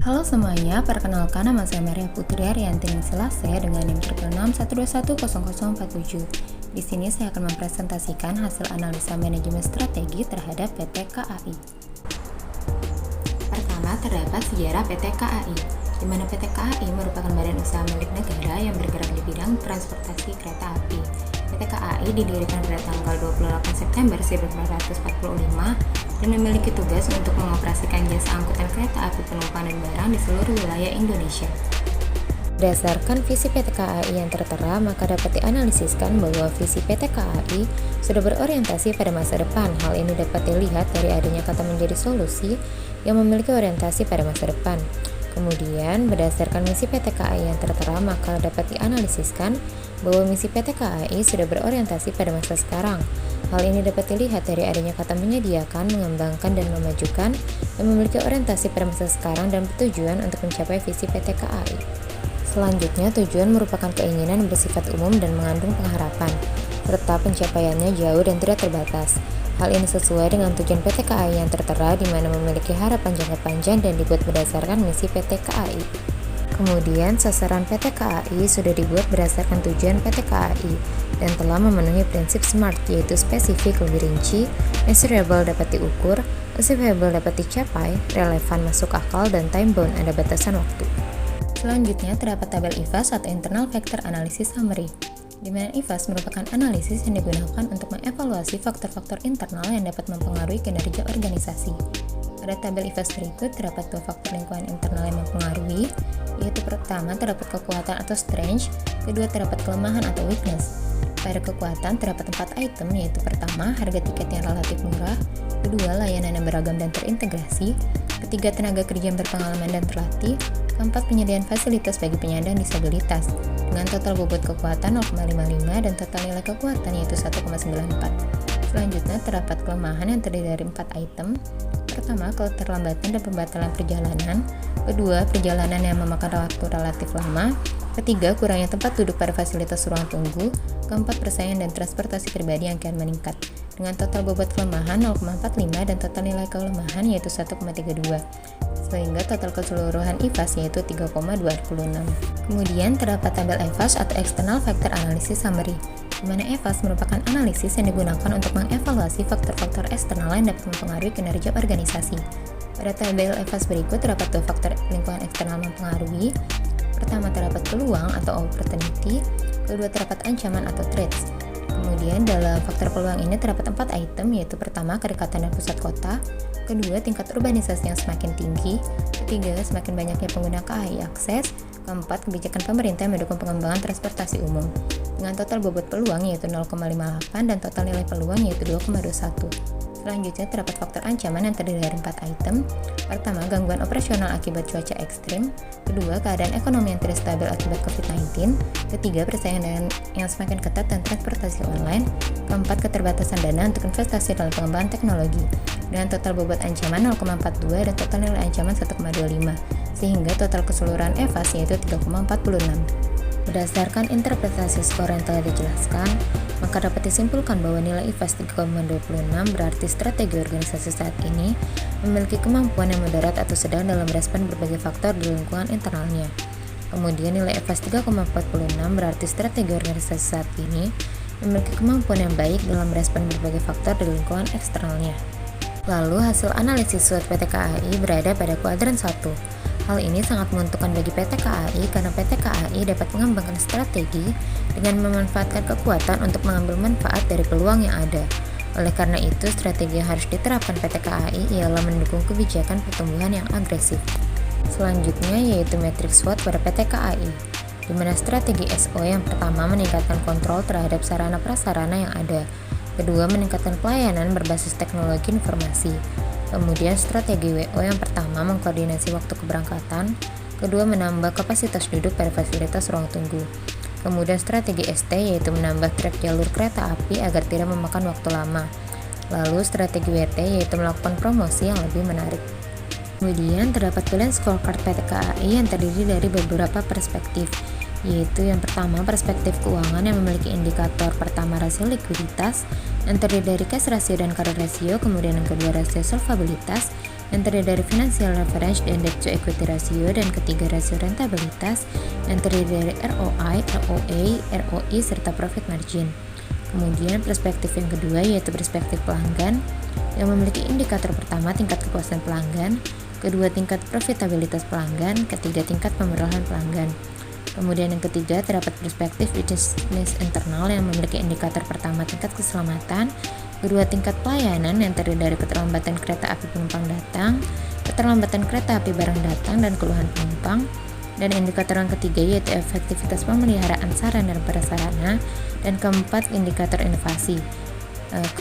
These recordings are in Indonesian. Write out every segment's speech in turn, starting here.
Halo semuanya, perkenalkan nama saya Maria Putri Ariyanti Ningsilase dengan NIM 611210047. Di sini saya akan mempresentasikan hasil analisa manajemen strategi terhadap PT KAI. Pertama, terdapat sejarah PT KAI, di mana PT KAI merupakan badan usaha milik negara yang bergerak di bidang transportasi kereta api. PT KAI didirikan pada tanggal 28 September 1945 dan memiliki tugas untuk mengoperasikan jasa angkutan kereta api penumpang dan barang di seluruh wilayah Indonesia. Berdasarkan visi PT KAI yang tertera, maka dapat dianalisiskan bahwa visi PT KAI sudah berorientasi pada masa depan. Hal ini dapat dilihat dari adanya kata menjadi solusi yang memiliki orientasi pada masa depan. Kemudian, berdasarkan misi PT KAI yang tertera, maka dapat dianalisiskan bahwa misi PT KAI sudah berorientasi pada masa sekarang. Hal ini dapat dilihat dari adanya kata menyediakan, mengembangkan, dan memajukan yang memiliki orientasi pada masa sekarang dan bertujuan untuk mencapai visi PT KAI. Selanjutnya, tujuan merupakan keinginan bersifat umum dan mengandung pengharapan, serta pencapaiannya jauh dan tidak terbatas. Hal ini sesuai dengan tujuan PT KAI yang tertera, di mana memiliki harapan jangka panjang dan dibuat berdasarkan misi PT KAI. Kemudian, sasaran PT KAI sudah dibuat berdasarkan tujuan PT KAI dan telah memenuhi prinsip SMART, yaitu spesifik lebih rinci, measurable dapat diukur, achievable dapat dicapai, relevan masuk akal, dan time bound ada batasan waktu. Selanjutnya, terdapat tabel IFAS atau Internal Factor Analysis Summary, di mana IFAS merupakan analisis yang digunakan untuk mengevaluasi faktor-faktor internal yang dapat mempengaruhi kinerja organisasi. Pada tabel IFAS berikut terdapat dua faktor lingkungan internal yang mempengaruhi, yaitu pertama terdapat kekuatan atau strength, kedua terdapat kelemahan atau weakness. Pada kekuatan terdapat 4 item, yaitu pertama harga tiket yang relatif murah, kedua layanan yang beragam dan terintegrasi, ketiga tenaga kerja yang berpengalaman dan terlatih, keempat penyediaan fasilitas bagi penyandang disabilitas dengan total bobot kekuatan 0,55 dan total nilai kekuatan yaitu 1,94. Selanjutnya terdapat kelemahan yang terdiri dari 4 item. Pertama, keterlambatan dan pembatalan perjalanan, kedua perjalanan yang memakan waktu relatif lama, ketiga kurangnya tempat duduk pada fasilitas ruang tunggu, keempat persaingan dan transportasi pribadi yang kian meningkat dengan total bobot kelemahan 0,45 dan total nilai kelemahan yaitu 1,32, sehingga total keseluruhan IFAS yaitu 3,26. Kemudian terdapat tabel EFAS atau External Factor Analysis Summary, di mana EFAS merupakan analisis yang digunakan untuk mengevaluasi faktor-faktor eksternal yang dapat mempengaruhi kinerja organisasi. Pada tabel EFAS berikut terdapat dua faktor lingkungan eksternal mempengaruhi. Pertama terdapat peluang atau opportunity, kedua terdapat ancaman atau threats. Kemudian dalam faktor peluang ini terdapat 4 item, yaitu pertama kedekatan dan pusat kota, kedua tingkat urbanisasi yang semakin tinggi, ketiga semakin banyaknya pengguna KAI akses, keempat kebijakan pemerintah yang mendukung pengembangan transportasi umum. Dengan total bobot peluang yaitu 0,58 dan total nilai peluang yaitu 2,21. Selanjutnya terdapat faktor ancaman yang terdiri dari 4 item. Pertama, gangguan operasional akibat cuaca ekstrim. Kedua, keadaan ekonomi yang tidak stabil akibat COVID-19. Ketiga, persaingan yang semakin ketat dan transportasi online. Keempat, keterbatasan dana untuk investasi dalam pengembangan teknologi. Dengan total bobot ancaman 0,42 dan total nilai ancaman 1,25, sehingga total keseluruhan EFAS yaitu 3,46. Berdasarkan interpretasi skor yang telah dijelaskan, maka dapat disimpulkan bahwa nilai IFAS 3,26 berarti strategi organisasi saat ini memiliki kemampuan yang moderat atau sedang dalam respon berbagai faktor di lingkungan internalnya. Kemudian nilai IFAS 3,46 berarti strategi organisasi saat ini memiliki kemampuan yang baik dalam respon berbagai faktor di lingkungan eksternalnya. Lalu hasil analisis SWOT PT KAI berada pada kuadran 1. Hal ini sangat menguntungkan bagi PT KAI karena PT KAI dapat mengembangkan strategi dengan memanfaatkan kekuatan untuk mengambil manfaat dari peluang yang ada. Oleh karena itu, strategi yang harus diterapkan PT KAI ialah mendukung kebijakan pertumbuhan yang agresif. Selanjutnya yaitu metrik SWOT pada PT KAI, di mana strategi SO yang pertama meningkatkan kontrol terhadap sarana prasarana yang ada. Kedua, meningkatkan pelayanan berbasis teknologi informasi. Kemudian strategi WO yang pertama mengkoordinasi waktu keberangkatan, kedua menambah kapasitas duduk pada fasilitas ruang tunggu. Kemudian strategi ST yaitu menambah trek jalur kereta api agar tidak memakan waktu lama. Lalu strategi WT yaitu melakukan promosi yang lebih menarik. Kemudian terdapat pilihan scorecard PT KAI yang terdiri dari beberapa perspektif, yaitu yang pertama perspektif keuangan yang memiliki indikator pertama rasio likuiditas yang terdiri dari cash ratio dan current ratio, kemudian yang kedua rasio solvabilitas, yang terdiri dari financial leverage dan debt to equity ratio, dan ketiga rasio rentabilitas yang terdiri dari ROI, ROA, ROE, serta profit margin. Kemudian perspektif yang kedua yaitu perspektif pelanggan yang memiliki indikator pertama tingkat kepuasan pelanggan, kedua tingkat profitabilitas pelanggan, ketiga tingkat pemerahan pelanggan. Kemudian yang ketiga terdapat perspektif bisnis internal yang memiliki indikator pertama tingkat keselamatan, kedua tingkat pelayanan yang terdiri dari keterlambatan kereta api penumpang datang, keterlambatan kereta api barang datang, dan keluhan penumpang. Dan indikator yang ketiga yaitu efektivitas pemeliharaan sarana dan prasarana, dan keempat indikator inovasi.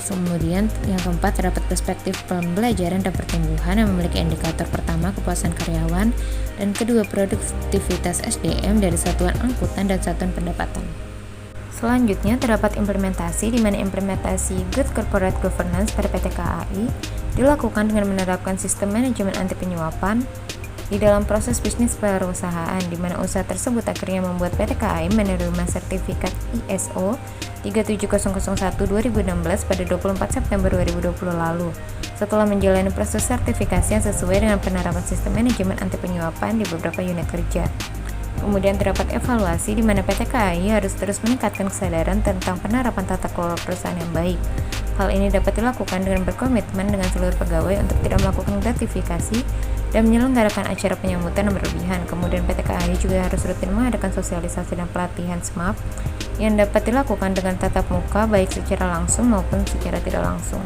Kemudian yang keempat terdapat perspektif pembelajaran dan pertumbuhan yang memiliki indikator pertama kepuasan karyawan, dan kedua produktivitas SDM dari satuan angkutan dan satuan pendapatan. Selanjutnya terdapat implementasi, di mana implementasi Good Corporate Governance pada PT KAI dilakukan dengan menerapkan sistem manajemen anti penyuapan di dalam proses bisnis perusahaan, di mana usaha tersebut akhirnya membuat PT KAI menerima sertifikat ISO 37001-2016 pada 24 September 2020 lalu, setelah menjalani proses sertifikasi yang sesuai dengan penerapan sistem manajemen anti penyuapan di beberapa unit kerja. Kemudian terdapat evaluasi, di mana PT KAI harus terus meningkatkan kesadaran tentang penerapan tata kelola perusahaan yang baik. Hal ini dapat dilakukan dengan berkomitmen dengan seluruh pegawai untuk tidak melakukan gratifikasi dan menyelenggarakan acara penyambutan yang berlebihan. Kemudian PT KAI juga harus rutin mengadakan sosialisasi dan pelatihan SMAP yang dapat dilakukan dengan tatap muka baik secara langsung maupun secara tidak langsung.